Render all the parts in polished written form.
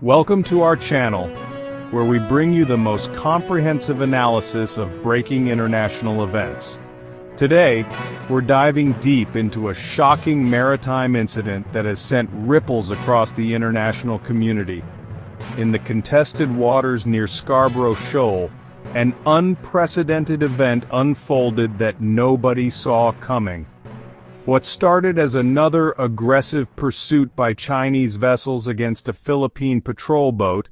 Welcome to our channel, where we bring you the most comprehensive analysis of breaking international events. Today, we're diving deep into a shocking maritime incident that has sent ripples across the international community. In the contested waters near Scarborough Shoal, an unprecedented event unfolded that nobody saw coming. What started as another aggressive pursuit by Chinese vessels against a Philippine patrol boat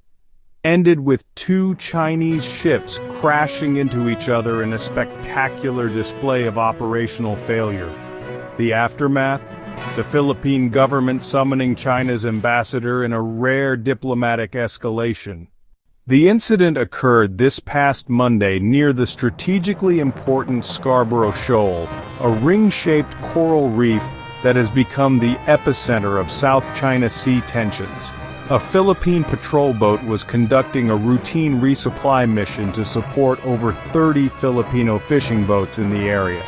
ended with two Chinese ships crashing into each other in a spectacular display of operational failure. The aftermath? The Philippine government summoning China's ambassador in a rare diplomatic escalation. The incident occurred this past Monday near the strategically important Scarborough Shoal, a ring-shaped coral reef that has become the epicenter of South China Sea tensions. A Philippine patrol boat was conducting a routine resupply mission to support over 30 Filipino fishing boats in the area.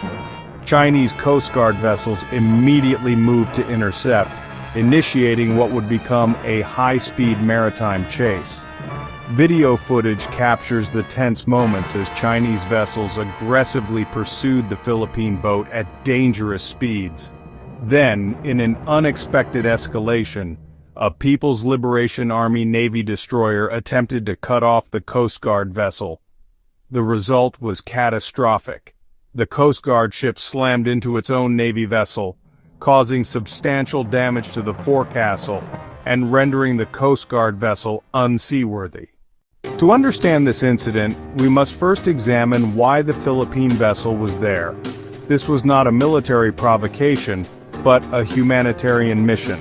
Chinese Coast Guard vessels immediately moved to intercept, initiating what would become a high-speed maritime chase. Video footage captures the tense moments as Chinese vessels aggressively pursued the Philippine boat at dangerous speeds. Then, in an unexpected escalation, a People's Liberation Army Navy destroyer attempted to cut off the Coast Guard vessel. The result was catastrophic. The Coast Guard ship slammed into its own Navy vessel, causing substantial damage to the forecastle and rendering the Coast Guard vessel unseaworthy. To understand this incident, we must first examine why the Philippine vessel was there. This was not a military provocation, but a humanitarian mission.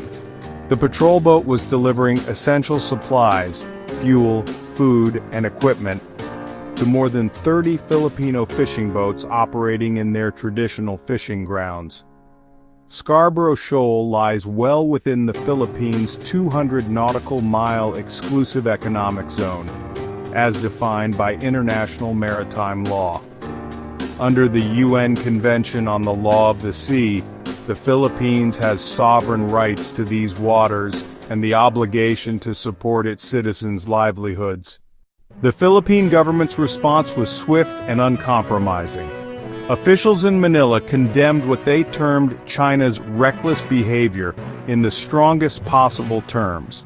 The patrol boat was delivering essential supplies, fuel, food, and equipment to more than 30 Filipino fishing boats operating in their traditional fishing grounds. Scarborough Shoal lies well within the Philippines' 200 nautical mile exclusive economic zone, as defined by international maritime law. Under the UN Convention on the Law of the Sea, the Philippines has sovereign rights to these waters and the obligation to support its citizens' livelihoods. The Philippine government's response was swift and uncompromising. Officials in Manila condemned what they termed China's reckless behavior in the strongest possible terms.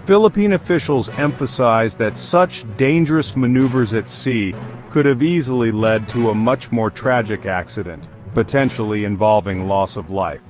Philippine officials emphasized that such dangerous maneuvers at sea could have easily led to a much more tragic accident, potentially involving loss of life.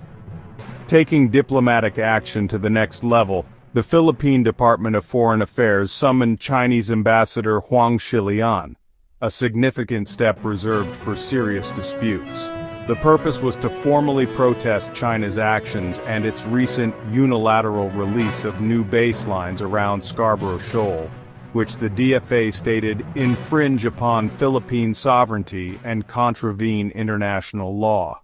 Taking diplomatic action to the next level, the Philippine Department of Foreign Affairs summoned Chinese Ambassador Huang Shilian, a significant step reserved for serious disputes. The purpose was to formally protest China's actions and its recent unilateral release of new baselines around Scarborough Shoal, which the DFA stated infringe upon Philippine sovereignty and contravene international law.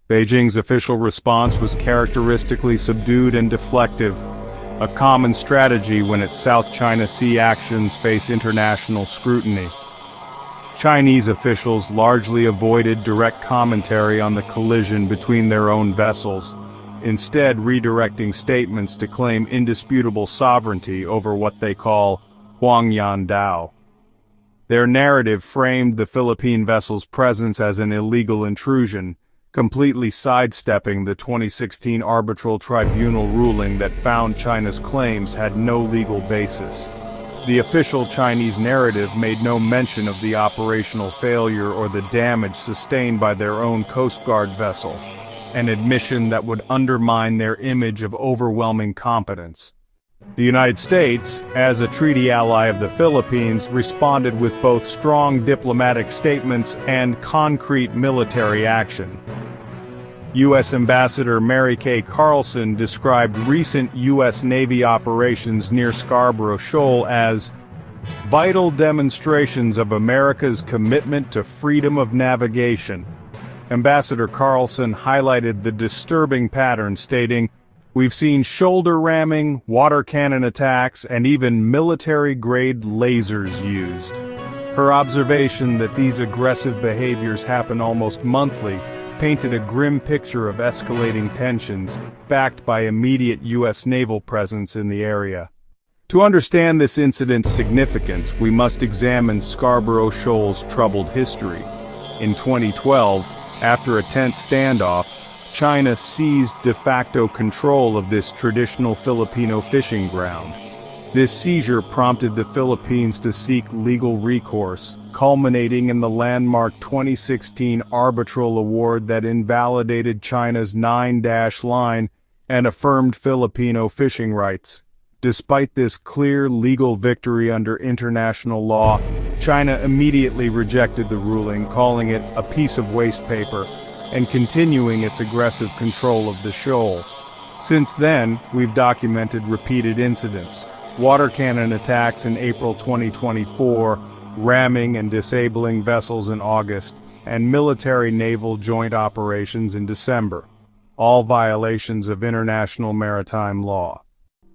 Beijing's official response was characteristically subdued and deflective, a common strategy when its South China Sea actions face international scrutiny. Chinese officials largely avoided direct commentary on the collision between their own vessels, instead redirecting statements to claim indisputable sovereignty over what they call Huangyan Dao. Their narrative framed the Philippine vessel's presence as an illegal intrusion, completely sidestepping the 2016 arbitral tribunal ruling that found China's claims had no legal basis. The official Chinese narrative made no mention of the operational failure or the damage sustained by their own Coast Guard vessel, an admission that would undermine their image of overwhelming competence. The United States, as a treaty ally of the Philippines, responded with both strong diplomatic statements and concrete military action. U.S. Ambassador Mary Kay Carlson described recent U.S. Navy operations near Scarborough Shoal as vital demonstrations of America's commitment to freedom of navigation. Ambassador Carlson highlighted the disturbing pattern, stating, "We've seen shoulder ramming, water cannon attacks, and even military-grade lasers used." Her observation that these aggressive behaviors happen almost monthly painted a grim picture of escalating tensions, backed by immediate U.S. naval presence in the area. To understand this incident's significance, we must examine Scarborough Shoal's troubled history. In 2012, after a tense standoff, China seized de facto control of this traditional Filipino fishing ground. This seizure prompted the Philippines to seek legal recourse, culminating in the landmark 2016 arbitral award that invalidated China's 9-dash line and affirmed Filipino fishing rights. Despite this clear legal victory under international law, China immediately rejected the ruling, calling it a piece of waste paper, and continuing its aggressive control of the shoal. Since then, we've documented repeated incidents: water cannon attacks in April 2024, ramming and disabling vessels in August, and military-naval joint operations in December, all violations of international maritime law.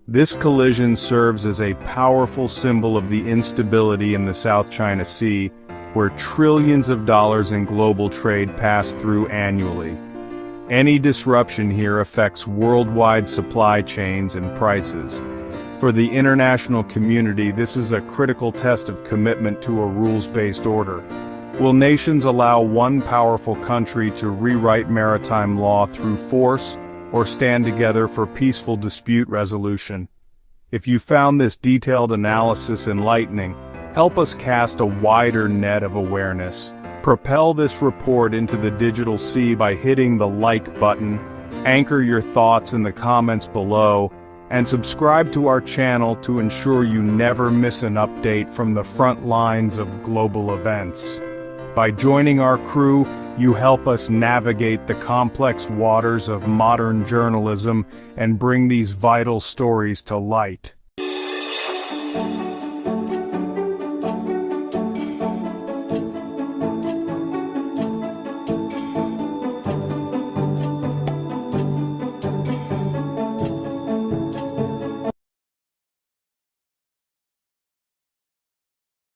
This collision serves as a powerful symbol of the instability in the South China Sea, where trillions of dollars in global trade pass through annually. Any disruption here affects worldwide supply chains and prices. For the international community, this is a critical test of commitment to a rules-based order. Will nations allow one powerful country to rewrite maritime law through force, or stand together for peaceful dispute resolution? If you found this detailed analysis enlightening, help us cast a wider net of awareness. Propel this report into the digital sea by hitting the like button, anchor your thoughts in the comments below, and subscribe to our channel to ensure you never miss an update from the front lines of global events. By joining our crew, you help us navigate the complex waters of modern journalism and bring these vital stories to light.